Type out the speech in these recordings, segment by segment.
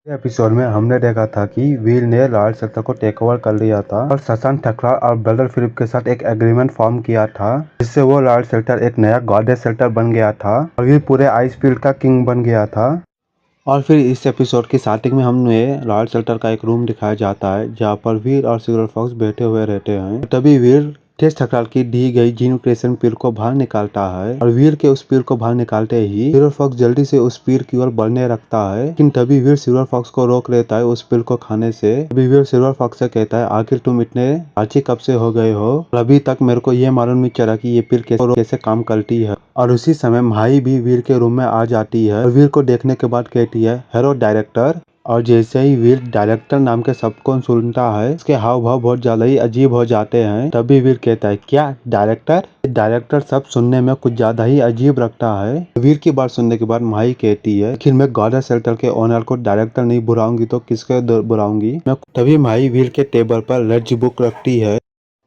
Episode में हमने देखा था कि वीर ने लॉर्ड सेक्टर को टेक ओवर कर लिया था और शशांक ठकराल और ब्रदर फिलिप के साथ एक एग्रीमेंट फॉर्म किया था जिससे वो लॉर्ड सेक्टर एक नया गॉडेस सेक्टर बन गया था और वीर पूरे आइस फील्ड का किंग बन गया था। और फिर इस एपिसोड की स्टार्टिंग में हमें लॉर्ड सेक्टर का एक रूम दिखाया जाता है जहाँ पर वीर और सिल्वर फॉक्स बैठे हुए रहते हैं। तभी वीर टेस्ट ठकराल की दी गई जीन क्रिएशन पीर को बाहर निकालता है और वीर के उस पीर को बाहर निकालते ही सिल्वर फॉक्स जल्दी से उस पीर की ओर बढ़ने रखता है, लेकिन तभी वीर सिल्वर फॉक्स को रोक लेता है उस पीर को खाने से। तभी वीर सिल्वर फॉक्स से कहता है, आखिर तुम इतने आची कब से हो गए हो और अभी तक मेरे को ये मालूम नहीं चला कि ये पीर कैसे काम करती है। और उसी समय माही भी वीर के रूम में आ जाती है और वीर को देखने के बाद कहती है, हेलो डायरेक्टर। और जैसे ही वीर डायरेक्टर नाम के शब्द को सुनता है उसके हाव भाव बहुत ज्यादा ही अजीब हो जाते हैं। तभी वीर कहता है, क्या डायरेक्टर? डायरेक्टर शब्द सुनने में कुछ ज्यादा ही अजीब लगता है। वीर की बात सुनने के बाद माही कहती है, लेकिन मैं गॉडेस सेक्टर के ओनर को डायरेक्टर नहीं बुलाऊंगी तो किसके बुलाऊंगी मैं। तभी माही वीर के टेबल पर लर्ज बुक रखती है।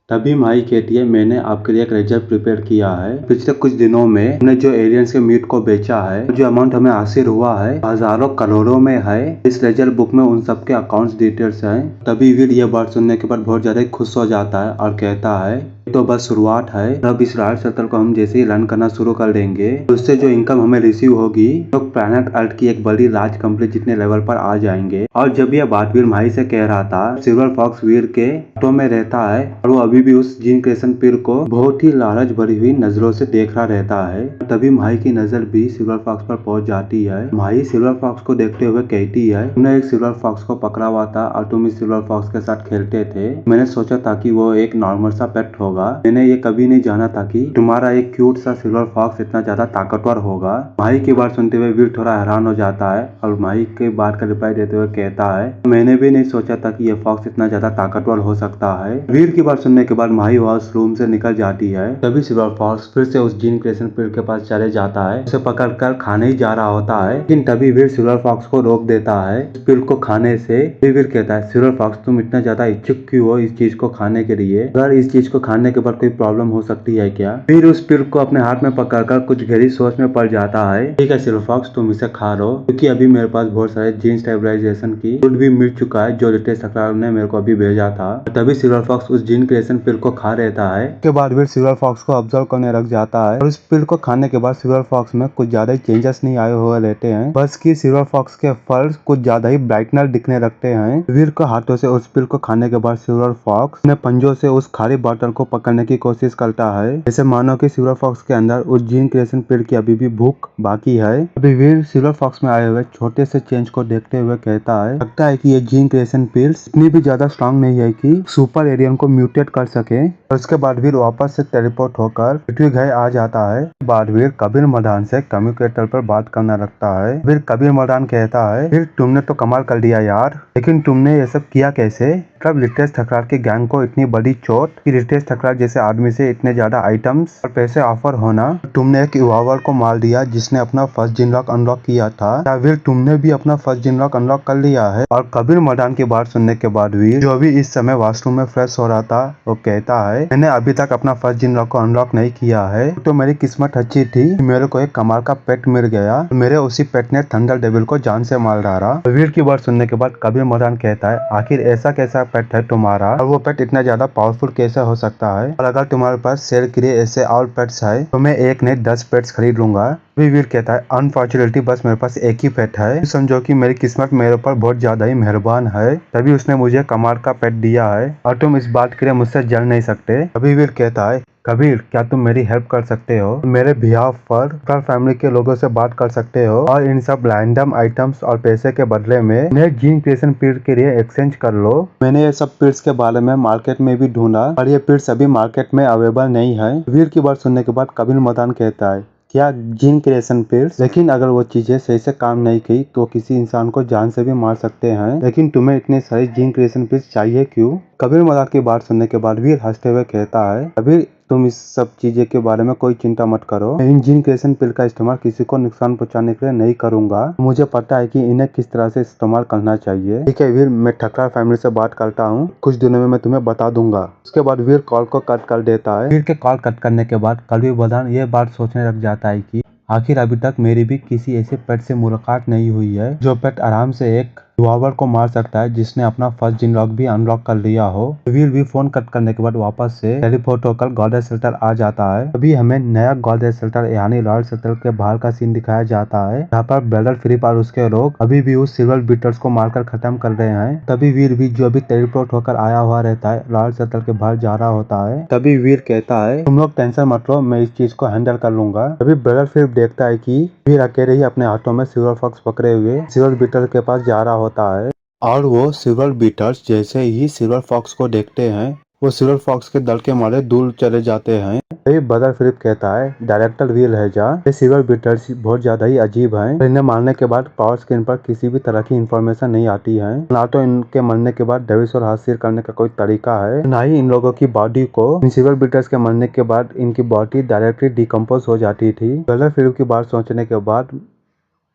तभी माही कहती है, मैंने आपके लिए एक रेजर प्रिपेयर किया है। पिछले कुछ दिनों में हमने जो एलियंस के मीट को बेचा है, जो अमाउंट हमें हासिल हुआ है हजारों करोड़ों में है। इस रेजर बुक में उन सबके अकाउंट्स डिटेल्स हैं। तभी वीर ये बात सुनने के बाद बहुत ज्यादा खुश हो जाता है और कहता है, तो बस शुरुआत है। अब इस लॉर्ड सेक्टर को हम जैसे ही रन करना शुरू कर देंगे उससे जो इनकम हमें रिसीव होगी तो प्लैनेट अर्थ की एक बड़ी लार्ज कंपनी जितने लेवल पर आ जाएंगे। और जब यह बात वीर माही से कह रहा था, सिल्वर फॉक्स वीर के ऑटो में रहता है और वो अभी भी उस जीन क्रिएशन पीर को बहुत ही लालच भरी हुई नजरों से देख रहा रहता है। तभी माही की नजर भी सिल्वर फॉक्स पर पहुंच जाती है। माही सिल्वर फॉक्स को देखते हुए कहती है, तुमने एक सिल्वर फॉक्स को पकड़ा हुआ था और तुम इस सिल्वर फॉक्स के साथ खेलते थे। मैंने सोचा था कि वो एक नॉर्मल सा पेट होगा। मैंने ये कभी नहीं जाना था कि तुम्हारा एक क्यूट सा सिल्वर फॉक्स इतना ज्यादा ताकतवर होगा। माही की बात सुनते हुए वीर थोड़ा हैरान हो जाता है और माही के बात का रिप्लाई देते हुए कहता है, मैंने भी नहीं सोचा था कि ये फॉक्स इतना ज्यादा ताकतवर हो सकता है। वीर की बात सुनने के बाद माही वॉश रूम से निकल जाती है। तभी सिल्वर फॉक्स फिर से उस जीन क्रिएशन पीर के पास चले जाता है, उसे पकड़कर खाने ही जा रहा होता है, लेकिन तभी वीर सिल्वर फॉक्स को रोक देता है पीर को खाने से। वीर कहता है, सिल्वर फॉक्स तुम इतना ज्यादा इच्छुक क्यों हो इस चीज को खाने के लिए? अगर इस चीज को खाने के बाद कोई प्रॉब्लम हो सकती है क्या? फिर उस पीर को अपने हाथ में पकड़कर कुछ गहरी सोच में पड़ जाता है। ठीक है सिल्वर फॉक्स, तुम इसे खा लो, क्योंकि अभी मेरे पास बहुत सारे जीन स्टेबलाइजेशन की फूड भी मिल चुका है जो रितेश ठकराल ने मेरे को अभी भेजा था। तभी सिल्वर फॉक्स उस जीन क्रिएशन पीर को खा रहता है। के बाद वीर सिल्वर फॉक्स को ऑब्जर्व करने लग जाता है और उस पीर को खाने के बाद सिल्वर फॉक्स में कुछ ज्यादा ही चेंजेस नहीं आए हुए रहते हैं, बस कि सिल्वर फॉक्स के फर कुछ ज्यादा ही ब्राइटनर दिखने लगते हैं। वीर को हाथों से उस पीर को खाने के बाद सिल्वर फॉक्स अपने पंजों से उस खाली बॉटल को पकड़ने की कोशिश करता है, जैसे मानो कि सिल्वर फॉक्स के अंदर उस जीन क्रिएशन पीर की अभी भी भूख बाकी है। अभी वीर सिल्वर फॉक्स में आए हुए छोटे से चेंज को देखते हुए कहता है, लगता है कि ये जीन क्रिएशन पील्स इतनी भी ज्यादा स्ट्रांग नहीं है कि सुपर एलियन को म्यूटेट कर सके। और उसके बाद वीर वापस से टेलीपोर्ट होकर पृथ्वी ग्रह आ जाता है। बाद वीर कबीर मदान से कम्युनिकेटर पर बात करना लगता है। फिर कबीर मदान कहता है, फिर तुमने तो कमाल कर दिया यार, लेकिन तुमने ये सब किया कैसे? तब रितेश ठकराल की गैंग को इतनी बड़ी चोट कि रितेश ठकराल जैसे आदमी से इतने ज्यादा आइटम्स और पैसे ऑफर होना, तुमने एक युवावर को मार दिया जिसने अपना फर्स्ट जिन लॉक अनलॉक किया था, या वीर तुमने भी अपना फर्स्ट जिन लॉक अनलॉक कर लिया है? और कबीर मदान की बात सुनने के बाद वीर, जो अभी इस समय वॉशरूम में फ्रेश हो रहा था, वो कहता है, मैंने अभी तक अपना फर्स्ट जिन लॉक को अनलॉक नहीं किया है, तो मेरी किस्मत अच्छी थी, मेरे को एक कमाल का पेट मिल गया। मेरे उसी पेट ने थंडर डेविल को जान से मार डाला। वीर की बात सुनने के बाद कबीर मदान कहता है, आखिर ऐसा कैसा पेट है तुम्हारा और वो पेट इतना ज्यादा पावरफुल कैसे हो सकता है? और अगर तुम्हारे पास सेल के लिए ऐसे और पेट्स है तो मैं एक नहीं 10 पेट्स खरीद लूंगा। वीर कहता है, अनफॉर्चुनेटली बस मेरे पास एक ही पेट है, समझो कि मेरी किस्मत मेरे ऊपर बहुत ज्यादा ही मेहरबान है, तभी उसने मुझे कमाल का पेट दिया है और तुम इस बात के लिए मुझसे जल नहीं सकते। तभी वीर कहता है, कबीर क्या तुम मेरी हेल्प कर सकते हो? मेरे बिहाफ पर फैमिली के लोगों से बात कर सकते हो और इन सब रैंडम आइटम्स और पैसे के बदले में इन्हें जीन क्रिएशन पीर के लिए एक्सचेंज कर लो। मैंने ये सब पीर्स के बारे में मार्केट में भी ढूंढा और ये पीर्स अभी मार्केट में अवेलेबल नहीं है। वीर की बात सुनने के बाद कबीर मदान कहता है, क्या जीन क्रिएशन पीर्स? लेकिन अगर वो चीजें सही से काम नहीं की तो किसी इंसान को जान से भी मार सकते हैं, लेकिन तुम्हें इतने सारे जीन क्रिएशन पीर्स चाहिए क्यों? कबीर मदान की बात सुनने के बाद वीर हंसते हुए कहता है, कबीर तुम इस सब चीजें के बारे में कोई चिंता मत करो, मैं इन जीन क्रिएशन पिल का इस्तेमाल किसी को नुकसान पहुंचाने के लिए नहीं करूंगा। मुझे पता है कि इन्हें किस तरह से इस्तेमाल करना चाहिए। ठीक है वीर, मैं ठकराल फैमिली से बात करता हूँ, कुछ दिनों में मैं तुम्हें बता दूंगा। उसके बाद वीर कॉल को कट कर देता है। वीर के कॉल कट करने के बाद कबीर मदान ये बात सोचने लग जाता है कि आखिर अभी तक मेरी भी किसी ऐसे पेट से मुलाकात नहीं हुई है जो पेट आराम से एक रिवॉल्वर को मार सकता है जिसने अपना फर्स्ट जिन लॉक भी अनलॉक कर लिया हो। वीर भी फोन कट करने के बाद वापस से टेलीपोर्ट होकर गॉडेस शेल्टर आ जाता है। अभी हमें नया गॉडेस शेल्टर यानी लॉर्ड शेल्टर के बाहर का सीन दिखाया जाता है, जहाँ पर ब्रदर फिलिप और उसके लोग अभी भी उस सिल्वर बीटर्स को मारकर खत्म कर रहे हैं। तभी वीर भी जो अभी टेलीपोर्ट होकर आया हुआ रहता है लॉर्ड शेल्टर के बाहर जा रहा होता है। तभी वीर कहता है तुम लोग टेंशन मत लो, मैं इस चीज को हैंडल कर लूंगा। तभी ब्रदर फिलिप देखता है कि वीर अकेले ही अपने हाथों में सिल्वर फॉक्स पकड़े हुए सिल्वर बीटर के पास जा रहा होता है और वो सिल्वर बीटर्स जैसे ही सिल्वर फॉक्स को देखते हैं वो सिल्वर फॉक्स के दल के मारे दूर चले जाते हैं। तभी ब्रदर फिलिप कहता है डायरेक्टर वीर है जा, ये सिल्वर बीटर्स बहुत ज्यादा ही अजीब हैं। इन्हें मारने के बाद पावर स्क्रीन पर किसी भी तरह की इंफॉर्मेशन नहीं आती है। ना तो इनके मरने के बाद डेविसोर हासिल करने का कोई तरीका है, ना ही इन लोगों की बॉडी को इन सिल्वर बीटर्स के मरने के बाद इनकी बॉडी डायरेक्टली डिकम्पोज हो जाती थी। ब्रदर फिलिप की बात सोचने के बाद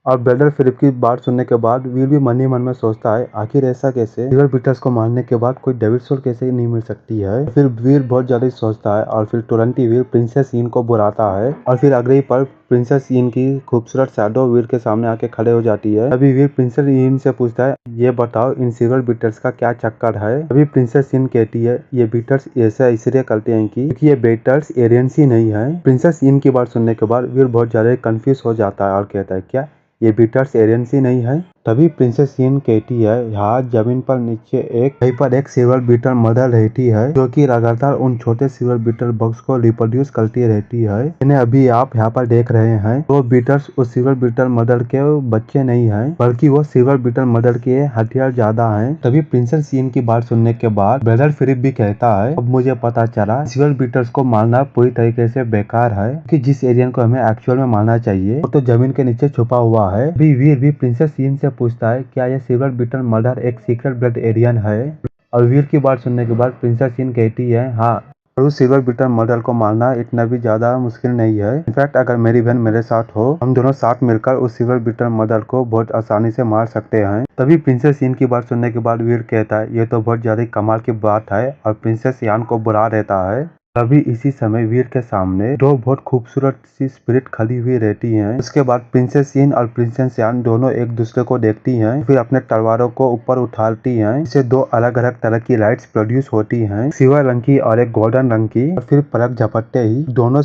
और ब्रदर फिलिप की बात सुनने के बाद वीर भी मन ही मन में सोचता है आखिर ऐसा कैसे, सिल्वर बीटर्स को मारने के बाद कोई डेविड सोल कैसे नहीं मिल सकती है। फिर वीर बहुत ज्यादा सोचता है और फिर तुरंत ही वीर प्रिंसेस इन को बुलाता है और फिर अगले ही पल प्रिंसेस इन की खूबसूरत शैडो वीर के सामने आके खड़े हो जाती है। अभी वीर प्रिंसेस इन से पूछता है ये बताओ इन सिल्वर बीटर्स का क्या चक्कर है। अभी प्रिंसेस इन कहती है ये बीटर्स ऐसा इसलिए करते हैं क्योंकि ये बीटर्स एरियंस ही नहीं है। प्रिंसेस इन की बात सुनने के बाद वीर बहुत ज्यादा कंफ्यूज हो जाता है और कहता है क्या ये बीटर्स एरियंस ही नहीं है। तभी प्रिंसेस सीन कहती है यहाँ जमीन पर नीचे कहीं पर एक सिल्वर बीटर मदर रहती है जो कि लगातार उन छोटे सिल्वर बीटर बॉक्स को रिप्रोड्यूस करती रहती है। इन्हें अभी आप यहाँ पर देख रहे हैं वो बीटर्स उस सिल्वर बीटर मदर के बच्चे नहीं है बल्कि वो सिल्वर बीटर मदर के हथियार ज्यादा है। तभी प्रिंसेस सीन की बात सुनने के बाद ब्रदर फिलिप भी कहता है अब मुझे पता चला सिल्वर बीटर्स को मारना पूरी तरीके से बेकार है कि जिस एरियन को हमें एक्चुअल में मारना चाहिए वो तो जमीन के नीचे छुपा हुआ है। अभी वीर भी प्रिंसेस सीन से पूछता है क्या यह सिल्वर बीटर मर्डर एक सीक्रेट ब्लड एरियन है। और वीर की बात सुनने के बाद प्रिंसेस सीन कहती है हाँ, और उस सिल्वर बीटर मर्डर को मारना इतना भी ज्यादा मुश्किल नहीं है। इनफैक्ट अगर मेरी बहन मेरे साथ हो हम दोनों साथ मिलकर उस सिल्वर बीटर मर्डर को बहुत आसानी से मार सकते हैं। तभी प्रिंसेस सीन की बात सुनने के बाद वीर कहता है ये तो बहुत ज्यादा कमाल की बात है और प्रिंसेस यान को बुला रहता है। तभी इसी समय वीर के सामने दो बहुत खूबसूरत सी स्पिरिट खड़ी हुई रहती हैं। उसके बाद प्रिंसेस सीन और प्रिंसेस यान दोनों एक दूसरे को देखती हैं, फिर अपने तलवारों को ऊपर उठाती हैं। इससे दो अलग अलग तरह की लाइट्स प्रोड्यूस होती हैं, सिल्वर रंग की और एक गोल्डन रंग की। और फिर पलक झपकते ही दोनों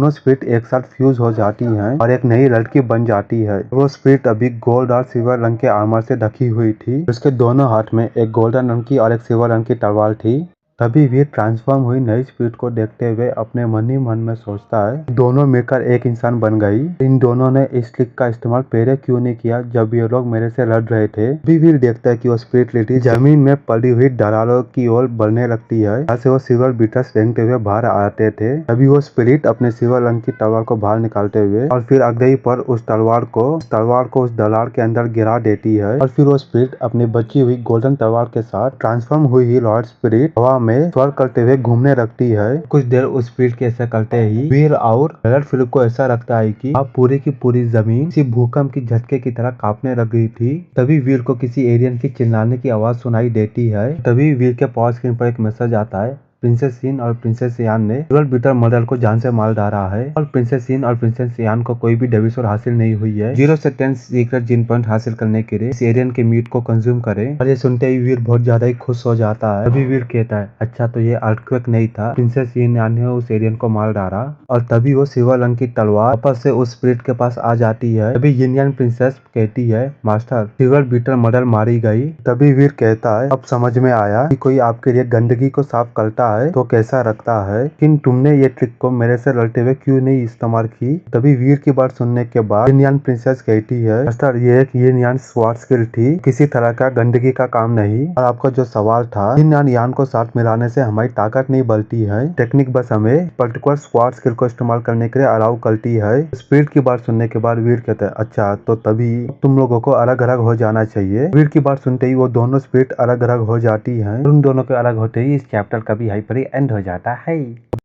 स्पिरिट एक साथ फ्यूज हो जाती हैं और एक नई लड़की बन जाती है। वो स्पिरिट अभी गोल्ड और सिल्वर रंग के आर्मर से ढकी हुई थी। उसके दोनों हाथ में एक गोल्डन रंग की और एक सिल्वर रंग की तलवार थी। तभी वीर ट्रांसफॉर्म हुई नई स्पिरिट को देखते हुए अपने मन ही मन में सोचता है दोनों मिलकर एक इंसान बन गई। इन दोनों ने इस ट्रिक का इस्तेमाल पहले क्यों नहीं किया जब ये लोग मेरे से लड़ रहे थे। अभी वीर देखता है कि वो स्पिरिट लेडी जमीन में पड़ी हुई दरारों की ओर बढ़ने लगती है जहाँ से वो सिल्वर बीटर्स रेंगते हुए बाहर आते थे। तभी वो स्पिरिट अपने सिल्वर रंग की तलवार को बाहर निकालते हुए और फिर अगले ही पर उस तलवार को उस दरार के अंदर गिरा देती है। और फिर वो स्पिरिट अपनी बची हुई गोल्डन तलवार के साथ ट्रांसफॉर्म हुई लॉर्ड स्पिरिट हवा में स्वर करते हुए घूमने लगती है। कुछ देर उस स्पिरिट के ऐसा करते ही वीर और ब्रदर फिलिप को ऐसा लगता है कि अब पूरी की पूरी जमीन किसी भूकंप की झटके की तरह कांपने लग गई थी। तभी वीर को किसी एलियन की चिल्लाने की आवाज सुनाई देती है। तभी वीर के पावर स्क्रीन पर एक मैसेज आता है प्रिंसेस सीन और प्रिंसेस यान ने सिल्वर बीटर मॉडल को जान से मार डाला है और प्रिंसेस सीन और प्रिंसेस यान को कोई भी डेविसोर हासिल नहीं हुई है। 0 से 10 सीक्रेट जिन पॉइंट हासिल करने के लिए इस एरियन के मीट को कंज्यूम करें। और ये सुनते ही वीर बहुत ज्यादा ही खुश हो जाता है। अभी वीर कहता है अच्छा तो ये अर्थक्वेक नहीं था, प्रिंसेस यान ने उस एरियन को मार डाला। और तभी वो सिल्वर रंग की तलवार वापस से उस स्पिरिट के पास आ जाती है। तभी यिनयान प्रिंसेस कहती है मास्टर सिल्वर बीटर मॉडल मारी गई। तभी वीर कहता है अब समझ में आया कि कोई आपके लिए गंदगी को साफ करता है तो कैसा रखता है, लेकिन तुमने ये ट्रिक को मेरे से लड़ते हुए क्यों नहीं इस्तेमाल की। तभी वीर की बात सुनने के बाद यिनयान प्रिंसेस कहती है मास्टर ये एक यिनयान स्वॉर्ड स्किल थी, किसी तरह का गंदगी का काम नहीं। और आपका जो सवाल था यिनयान यान को साथ मिलाने से हमारी ताकत नहीं बढ़ती है, टेक्निक बस हमें पर्टिकुलर स्वॉर्ड स्किल को इस्तेमाल करने के लिए अलाउ करती है। स्पिरिट की बात सुनने के बाद वीर कहते हैं अच्छा तो तभी तुम लोगों को अलग अलग हो जाना चाहिए। वीर की बात सुनते ही वो दोनों स्पिरिट अलग अलग हो जाती है। उन दोनों के अलग होते ही इस चैप्टर का भी हाइपर एंड हो जाता है।